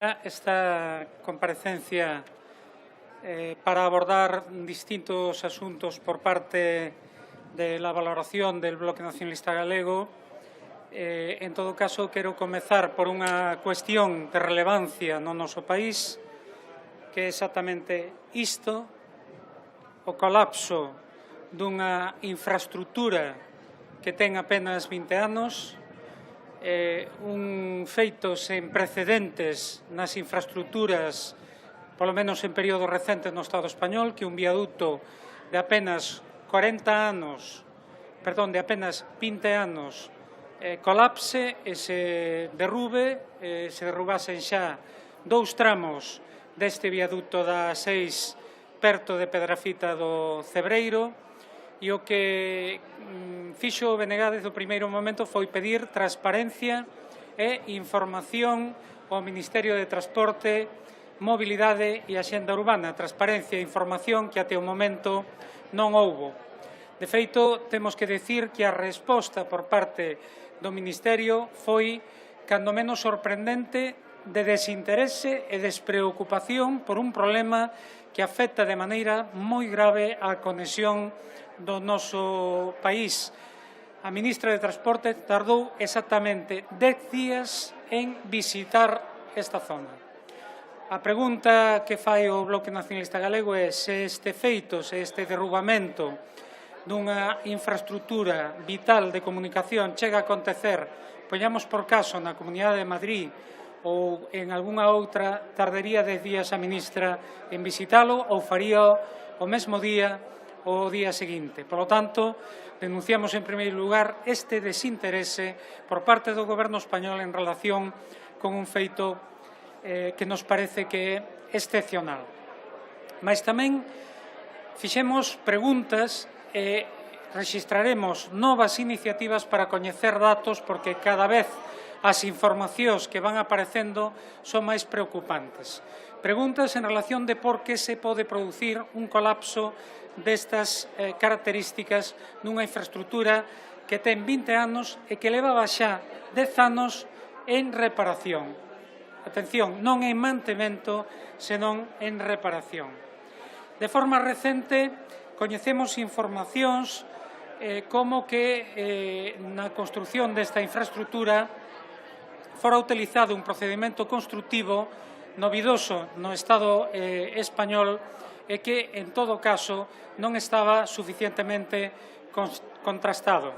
Esta comparecencia para abordar distintos asuntos por parte de la valoración del Bloque Nacionalista Galego. En todo caso, quero comezar por unha cuestión de relevancia no noso país, que é exactamente isto, o colapso dunha infraestructura que ten apenas 20 anos, un feito sen precedentes nas infraestructuras, polo menos en período recente no Estado español, que un viaduto de apenas 20 anos colapse e se derrubasen xa 2 tramos deste viaduto da 6 perto de Pedrafita do Cebreiro, e o que fixo o BNG desde o primeiro momento foi pedir transparencia e información ao Ministerio de Transporte, Mobilidade e Axenda Urbana. Transparencia e información que até o momento non houbo. De feito, temos que decir que a resposta por parte do Ministerio foi, cando menos sorprendente, de desinterese e despreocupación por un problema que afecta de maneira moi grave a conexión do noso país. A ministra de Transporte tardou exactamente 10 días en visitar esta zona. A pregunta que fai o Bloque Nacionalista Galego é se este feito, se este derrubamento dunha infraestructura vital de comunicación chega a acontecer, poñamos por caso na Comunidade de Madrid ou en algunha outra, tardaría 10 días a ministra en visitalo ou faría o mesmo día ou o día seguinte. Por lo tanto, denunciamos en primeiro lugar este desinterese por parte do Goberno español en relación con un feito que nos parece que é excepcional. Mais tamén fixemos preguntas e rexistraremos novas iniciativas para coñecer datos, porque cada vez as informacións que van aparecendo son máis preocupantes. Preguntas en relación de por que se pode producir un colapso destas características nunha infraestructura que ten 20 anos e que levaba xa 10 anos en reparación. Atención, non en mantemento, senón en reparación. De forma recente, coñecemos informacións como que na construción desta infraestructura fora utilizado un procedimento constructivo novidoso no Estado español e que, en todo caso, non estaba suficientemente contrastado.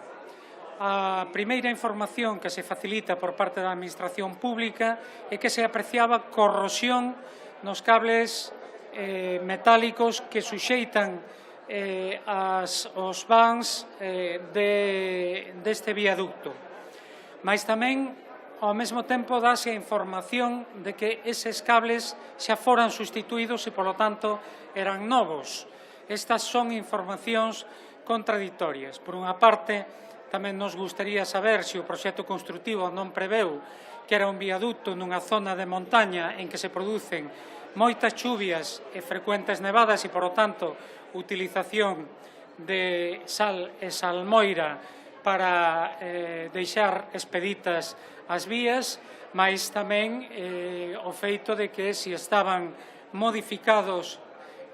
A primeira información que se facilita por parte da Administración Pública é que se apreciaba corrosión nos cables metálicos que suxeitan os vans deste viaducto. Mais tamén, ao mesmo tempo, dáse a información de que eses cables xa foran sustituídos e, polo tanto, eran novos. Estas son informacións contradictorias. Por unha parte, tamén nos gustaría saber se o proxecto construtivo non preveu que era un viaducto nunha zona de montaña en que se producen moitas chuvias e frecuentes nevadas e, por tanto, utilización de sal e salmoira para deixar expeditas as vías, mas tamén o feito de que, se estaban modificados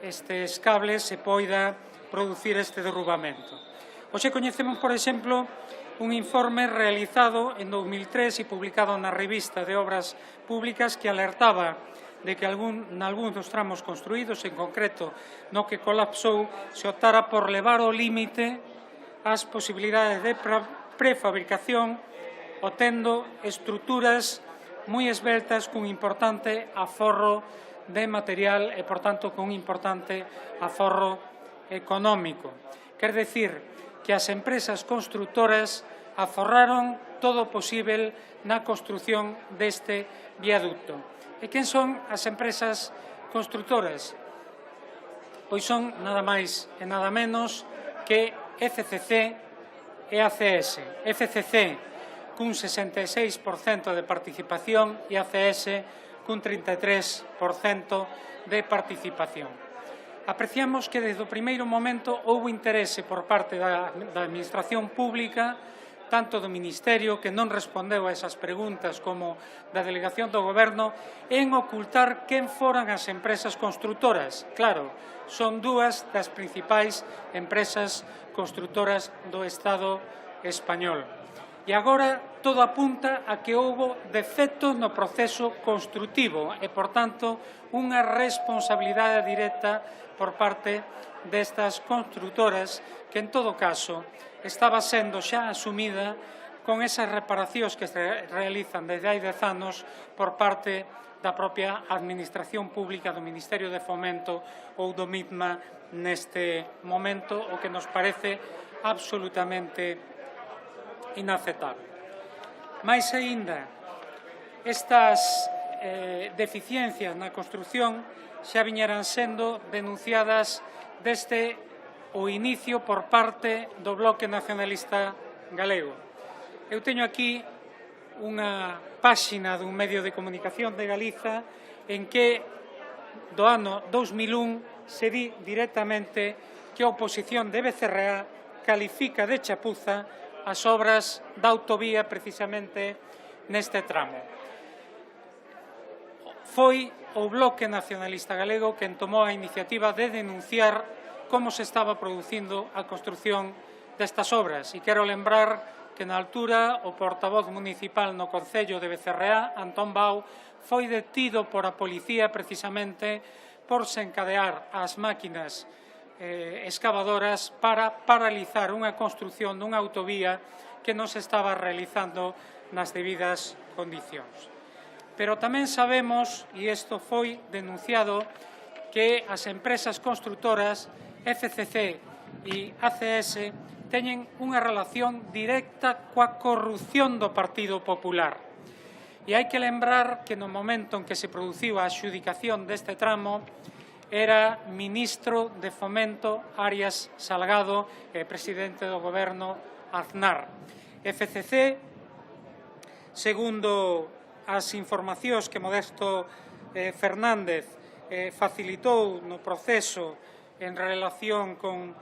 estes cables, se poida producir este derrubamento. Hoxe coñecemos, por exemplo, un informe realizado en 2003 e publicado na revista de Obras Públicas que alertaba de que nalgúns dos tramos construídos, en concreto no que colapsou, se optara por levar ao límite as posibilidades de prefabricación, obtendo estruturas moi esbeltas cun importante aforro de material e, por tanto, con un importante aforro económico. Quer decir que as empresas constructoras aforraron todo o posível na construción deste viaducto. E quen son as empresas constructoras? Pois son nada máis e nada menos que FCC e ACS. FCC cun 66% de participación e ACS cun 33% de participación. Apreciamos que desde o primeiro momento houbo interese por parte da Administración Pública tanto do Ministerio, que non respondeu a esas preguntas, como da Delegación do Goberno, en ocultar quen foran as empresas construtoras. Claro, son dúas das principais empresas construtoras do Estado español. E agora todo apunta a que houbo defectos no proceso construtivo e, por tanto, unha responsabilidade directa por parte destas construtoras que, en todo caso, estaba sendo xa asumida con esas reparacións que se realizan desde hai 10 anos por parte da propia Administración Pública do Ministerio de Fomento ou do MITMA neste momento, o que nos parece absolutamente inaceptable. Mais aínda, estas deficiencias na construción xa viñeran sendo denunciadas desde o inicio por parte do Bloque Nacionalista Galego. Eu teño aquí unha páxina dun medio de comunicación de Galiza en que do ano 2001 se di directamente que a oposición de Becerra califica de chapuza as obras da autovía precisamente neste tramo. Foi o Bloque Nacionalista Galego quen tomou a iniciativa de denunciar como se estaba producindo a construción destas obras. E quero lembrar que na altura o portavoz municipal no Concello de Becerreá, Antón Bau, foi detido por a policía precisamente por se encadear as máquinas excavadoras para paralizar unha construción dunha autovía que non se estaba realizando nas debidas condicións. Pero tamén sabemos, e isto foi denunciado, que as empresas construtoras FCC e ACS teñen unha relación directa coa corrupción do Partido Popular. E hai que lembrar que no momento en que se produciu a adxudicación deste tramo era ministro de Fomento Arias Salgado e presidente do Goberno Aznar. FCC, segundo as informacións que Modesto Fernández facilitou no proceso en relación con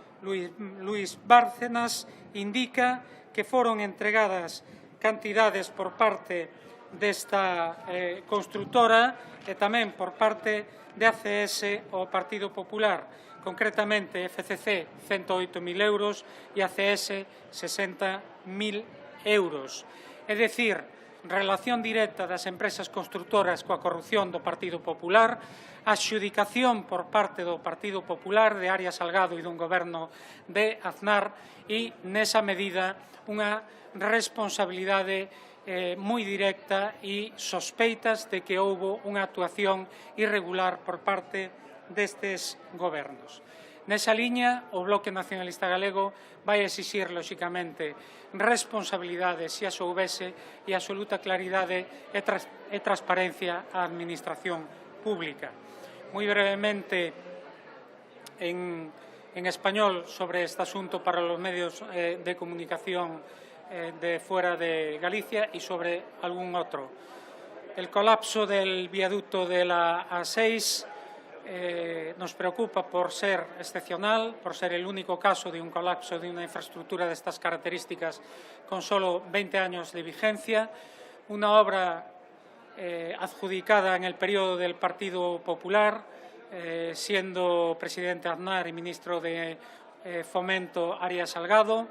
Luís Bárcenas, indica que foron entregadas cantidades por parte desta construtora e tamén por parte de ACS ao Partido Popular, concretamente FCC 108.000 euros e ACS 60.000 euros. É dicir, relación directa das empresas construtoras coa corrupción do Partido Popular, adxudicación por parte do Partido Popular de Arias Salgado e dun goberno de Aznar e, nesa medida, unha responsabilidade moi directa e sospeitas de que houbo unha actuación irregular por parte destes gobernos. Nesa liña, o Bloque Nacionalista Galego vai exixir, lóxicamente, responsabilidade se as houbese e absoluta claridade e transparencia á Administración Pública. Moi brevemente, en español sobre este asunto para os medios de comunicación de fuera de Galicia y sobre algún otro. El colapso del viaducto de la A6 nos preocupa por ser excepcional, por ser el único caso de un colapso de una infraestructura de estas características con solo 20 años de vigencia, una obra adjudicada en el periodo del Partido Popular, siendo presidente Aznar y ministro de Fomento Arias Salgado,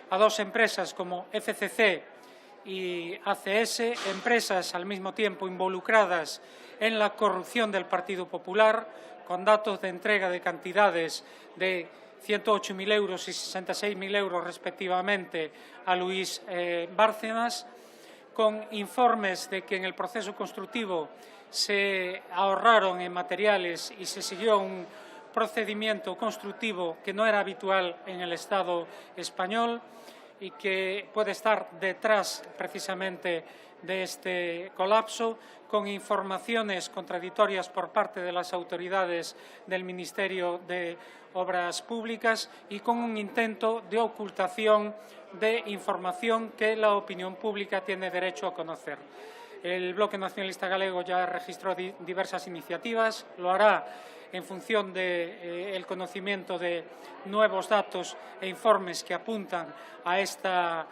a dos empresas como FCC y ACS, empresas al mismo tiempo involucradas en la corrupción del Partido Popular, con datos de entrega de cantidades de 108.000 euros y 66.000 euros respectivamente a Luís Bárcenas, con informes de que en el proceso constructivo se ahorraron en materiales y se siguió un procedimiento constructivo que no era habitual en el Estado español y que puede estar detrás precisamente de este colapso, con informaciones contradictorias por parte de las autoridades del Ministerio de Obras Públicas y con un intento de ocultación de información que la opinión pública tiene derecho a conocer. El Bloque Nacionalista Galego ya registró diversas iniciativas, lo hará en función del conocimiento de nuevos datos e informes que apuntan a esta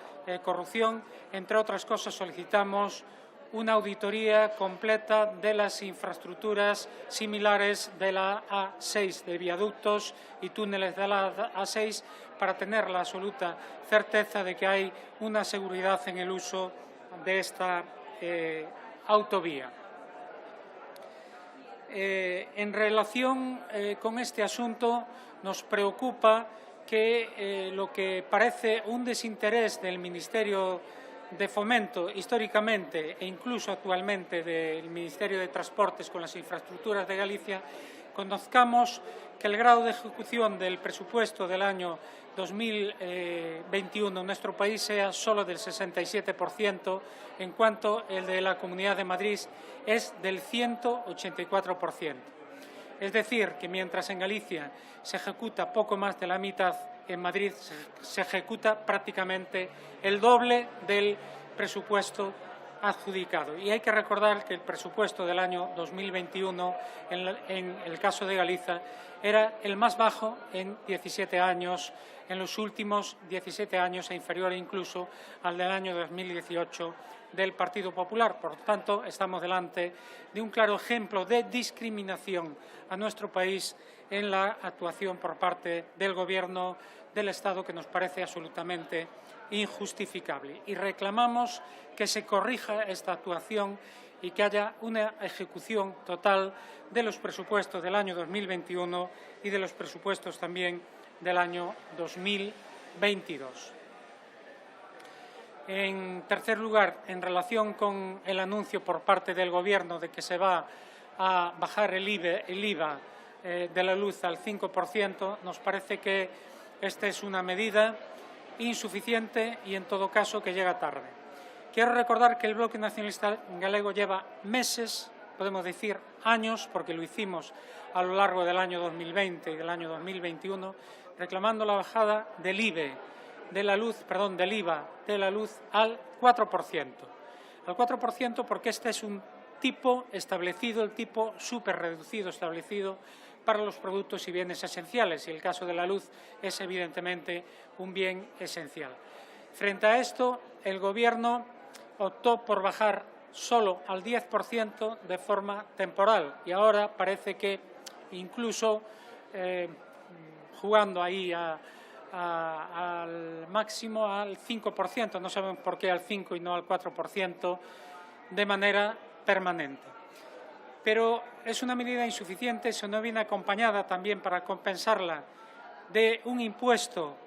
corrupción. Entre otras cosas, solicitamos una auditoría completa de las infraestructuras similares de la A6, de viaductos y túneles de la A6, para tener la absoluta certeza de que hay una seguridad en el uso de esta autovía. En relación con este asunto, nos preocupa que lo que parece un desinterés del Ministerio de Fomento históricamente e incluso actualmente del Ministerio de Transportes con las infraestructuras de Galicia, conozcamos que el grado de ejecución del presupuesto del año 2021 en nuestro país sea solo del 67%, en cuanto el de la Comunidad de Madrid es del 184%. Es decir, que mientras en Galicia se ejecuta poco más de la mitad, en Madrid se ejecuta prácticamente el doble del presupuesto adjudicado. Y hay que recordar que el presupuesto del año 2021, en el caso de Galicia, era el más bajo en 17 años, en los últimos 17 años, e inferior incluso al del año 2018 del Partido Popular. Por tanto, estamos delante de un claro ejemplo de discriminación a nuestro país en la actuación por parte del Gobierno del Estado, que nos parece absolutamente injustificable. Y reclamamos que se corrija esta actuación y que haya una ejecución total de los presupuestos del año 2021 y de los presupuestos también del año 2022. En tercer lugar, en relación con el anuncio por parte del Gobierno de que se va a bajar el IVA de la luz al 5%, nos parece que esta es una medida insuficiente y, en todo caso, que llega tarde. Quiero recordar que el Bloque Nacionalista Galego lleva meses, podemos decir años, porque lo hicimos a lo largo del año 2020 y del año 2021, reclamando la bajada del IVA de la luz al 4%. Al 4% porque este es un tipo establecido, el tipo superreducido establecido para los productos y bienes esenciales, y el caso de la luz es evidentemente un bien esencial. Frente a esto, el Gobierno optó por bajar solo al 10% de forma temporal, y ahora parece que incluso jugando ahí al máximo al 5%, no sabemos por qué al 5% y no al 4%, de manera permanente. Pero es una medida insuficiente si no viene acompañada también, para compensarla, de un impuesto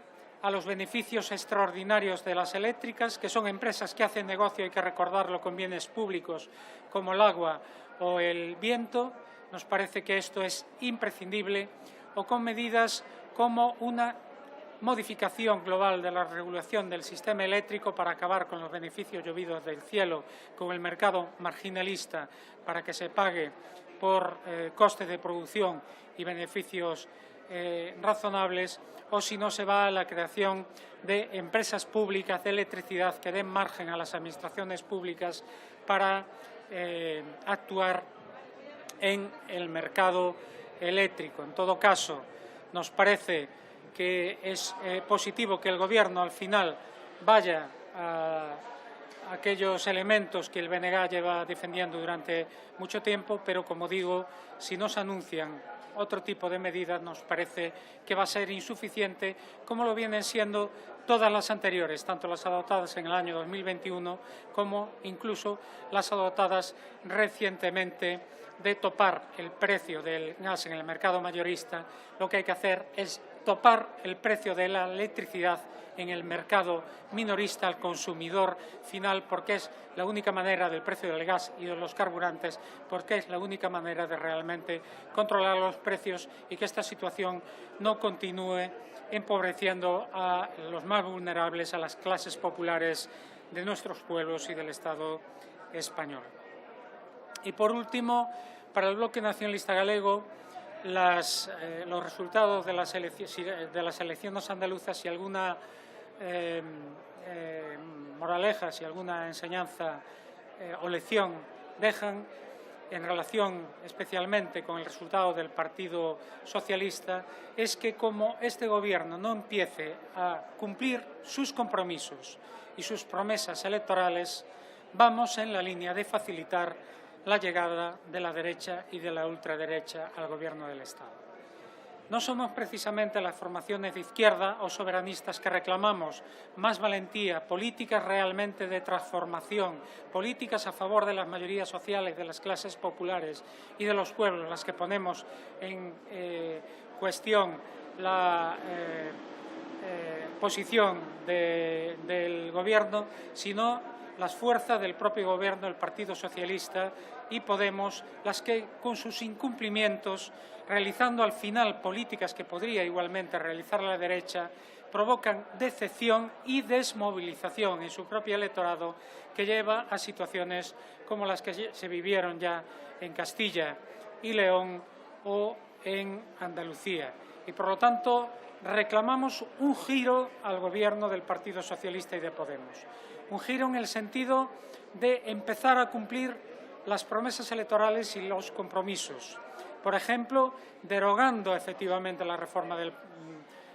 a los beneficios extraordinarios de las eléctricas, que son empresas que hacen negocio, hay que recordarlo, con bienes públicos como el agua o el viento. Nos parece que esto es imprescindible, o con medidas como una modificación global de la regulación del sistema eléctrico para acabar con los beneficios llovidos del cielo, con el mercado marginalista, para que se pague por costes de producción y beneficios razonables, o si no se va a la creación de empresas públicas de electricidad que den margen a las administraciones públicas para actuar en el mercado eléctrico. En todo caso, nos parece que es positivo que el Gobierno al final vaya a aquellos elementos que el BNG lleva defendiendo durante mucho tiempo, pero, como digo, si no se anuncian otro tipo de medidas, nos parece que va a ser insuficiente, como lo vienen siendo todas las anteriores, tanto las adoptadas en el año 2021 como incluso las adoptadas recientemente, de topar el precio del gas en el mercado mayorista. Lo que hay que hacer es topar el precio de la electricidad en el mercado minorista al consumidor final, porque es la única manera, del precio del gas y de los carburantes, porque es la única manera de realmente controlar los precios y que esta situación no continúe empobreciendo a los más vulnerables, a las clases populares de nuestros pueblos y del Estado español. Y, por último, para el Bloque Nacionalista Galego, los resultados de las elecciones andaluzas y alguna moraleja, y alguna enseñanza o lección dejan en relación especialmente con el resultado del Partido Socialista es que como este Gobierno no empiece a cumplir sus compromisos y sus promesas electorales, vamos en la línea de facilitar la llegada de la derecha y de la ultraderecha al Gobierno del Estado. No somos precisamente las formaciones de izquierda o soberanistas que reclamamos más valentía, políticas realmente de transformación, políticas a favor de las mayorías sociales, de las clases populares y de los pueblos, las que ponemos en cuestión la posición del Gobierno, sino las fuerzas del propio Gobierno, el Partido Socialista y Podemos, las que con sus incumplimientos, realizando al final políticas que podría igualmente realizar la derecha, provocan decepción y desmovilización en su propio electorado, que lleva a situaciones como las que se vivieron ya en Castilla y León o en Andalucía. Y, por lo tanto, reclamamos un giro al Gobierno del Partido Socialista y de Podemos. Un giro en el sentido de empezar a cumplir las promesas electorales y los compromisos. Por ejemplo, derogando efectivamente la reforma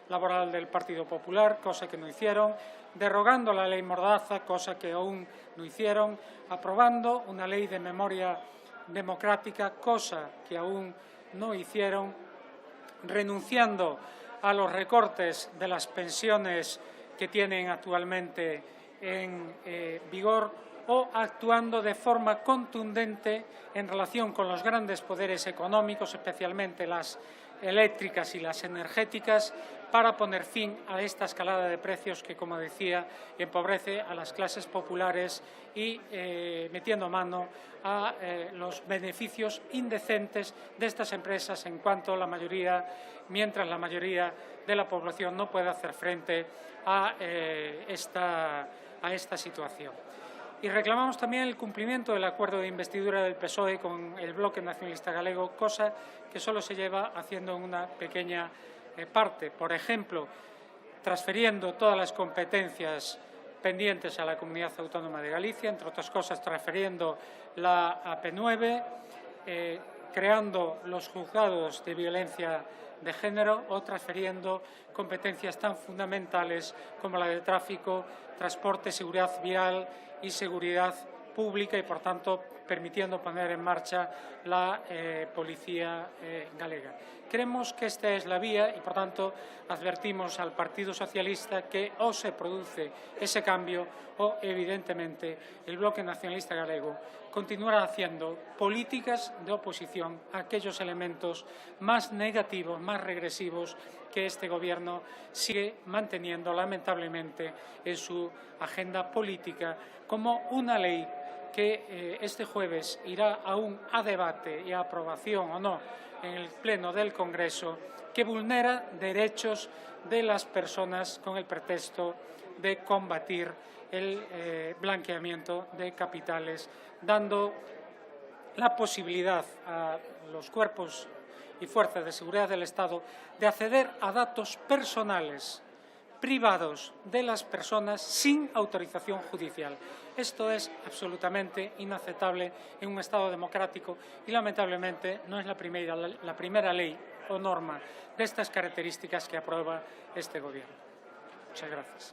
laboral del Partido Popular, cosa que no hicieron, derogando la ley Mordaza, cosa que aún no hicieron, aprobando una ley de memoria democrática, cosa que aún no hicieron, renunciando a los recortes de las pensiones que tienen actualmente en vigor o actuando de forma contundente en relación con los grandes poderes económicos, especialmente las eléctricas y las energéticas, para poner fin a esta escalada de precios que, como decía, empobrece a las clases populares y metiendo mano a los beneficios indecentes de estas empresas mientras la mayoría de la población no puede hacer frente a esta situación. Y reclamamos también el cumplimiento del acuerdo de investidura del PSOE con el Bloque Nacionalista Galego, cosa que solo se lleva haciendo en una pequeña parte. Por ejemplo, transfiriendo todas las competencias pendientes a la Comunidad Autónoma de Galicia, entre otras cosas transfiriendo la AP9, creando los juzgados de violencia de género o transfiriendo competencias tan fundamentales como la de tráfico, transporte, seguridad vial y seguridad pública y, por tanto, permitiendo poner en marcha la policía galega. Creemos que esta es la vía y, por tanto, advertimos al Partido Socialista que o se produce ese cambio o, evidentemente, el Bloque Nacionalista Galego continuará haciendo políticas de oposición a aquellos elementos más negativos, más regresivos que este Gobierno sigue manteniendo, lamentablemente, en su agenda política, como una ley que este jueves irá aún a debate y a aprobación o no en el Pleno del Congreso, que vulnera derechos de las personas con el pretexto de combatir el blanqueamiento de capitales, dando la posibilidad a los cuerpos y fuerzas de seguridad del Estado de acceder a datos personales privados de las personas sin autorización judicial. Esto es absolutamente inaceptable en un Estado democrático y, lamentablemente, no es la primera ley o norma de estas características que aprueba este Gobierno. Muchas gracias.